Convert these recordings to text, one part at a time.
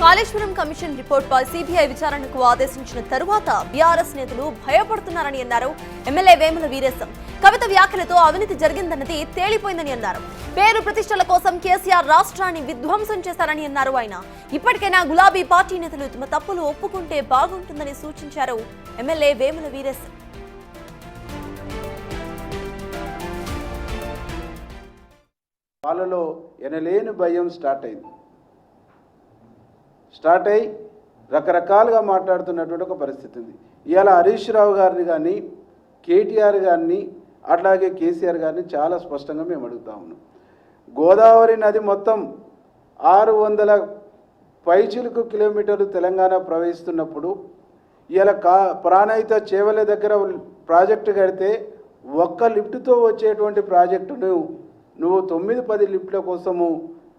Kaleshwaram commission రిపోర్ట్పై CBI విచారణకు ఆదేశించిన తరువాత బీఆర్ఎస్ నేతలు భయపడుతున్నారని అన్నారు ఎమ్మెల్యే వేముల వీరేశం. కవిత వ్యాఖ్యలతో అవినీతి జరిగిందన్నది తేలిపోయిందని అన్నారు. పేరు ప్రతిష్టల కోసం కేసీఆర్ రాష్ట్రాన్ని విధ్వంసం చేశారని అన్నారు ఆయన. ఇప్పటికైనా గులాబీ పార్టీ నేతలు తమ తప్పులు ఒప్పుకుంటే బాగుంటుందని సూచించారు ఎమ్మెల్యే వేముల వీరేశం. వాళ్ళలో ఎనలేని భయం స్టార్ట్ అయ్యి రకరకాలుగా మాట్లాడుతున్నటువంటి ఒక పరిస్థితి ఉంది. ఇవాళ హరీష్ రావు గారిని కానీ కేటీఆర్ గారిని అట్లాగే కేసీఆర్ గారిని చాలా స్పష్టంగా మేము అడుగుతా ఉన్నాం. గోదావరి నది మొత్తం 600 పైచిలుకు కిలోమీటర్లు తెలంగాణ ప్రవహిస్తున్నప్పుడు ఇవాళ ప్రాణహిత చేవల దగ్గర ప్రాజెక్టు కడితే ఒక్క లిఫ్ట్తో వచ్చేటువంటి ప్రాజెక్టును నువ్వు 9-10 లిఫ్ట్ల కోసము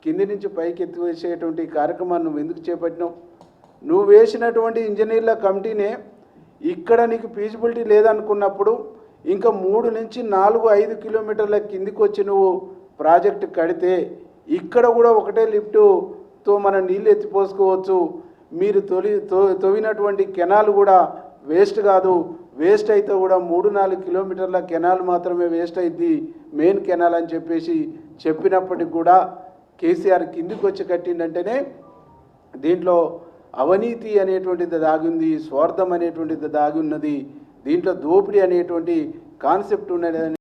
కింది నుంచి పైకి ఎత్తివేసేటువంటి కార్యక్రమాన్ని నువ్వు ఎందుకు చేపట్టినావు? నువ్వు వేసినటువంటి ఇంజనీర్ల కమిటీనే ఇక్కడ నీకు ఫీజిబిలిటీ లేదనుకున్నప్పుడు ఇంకా 3 నుంచి 4-5 కిలోమీటర్ల కిందికి వచ్చి నువ్వు ప్రాజెక్టు కడితే ఇక్కడ కూడా ఒకటే లిఫ్టుతో మనం నీళ్ళు ఎత్తిపోసుకోవచ్చు. మీరు తవ్వినటువంటి కెనాల్ కూడా వేస్ట్ కాదు, వేస్ట్ అయితే కూడా 3-4 కిలోమీటర్ల కెనాల్ మాత్రమే వేస్ట్ అయింది, మెయిన్ కెనాల్ అని చెప్పినప్పటికి కూడా కేసీఆర్ కిందికి వచ్చి కట్టిందంటేనే దీంట్లో అవినీతి అనేటువంటిది దాగింది, స్వార్థం అనేటువంటిది దాగి ఉన్నది, దీంట్లో దోపిడీ అనేటువంటి కాన్సెప్ట్ ఉన్నది.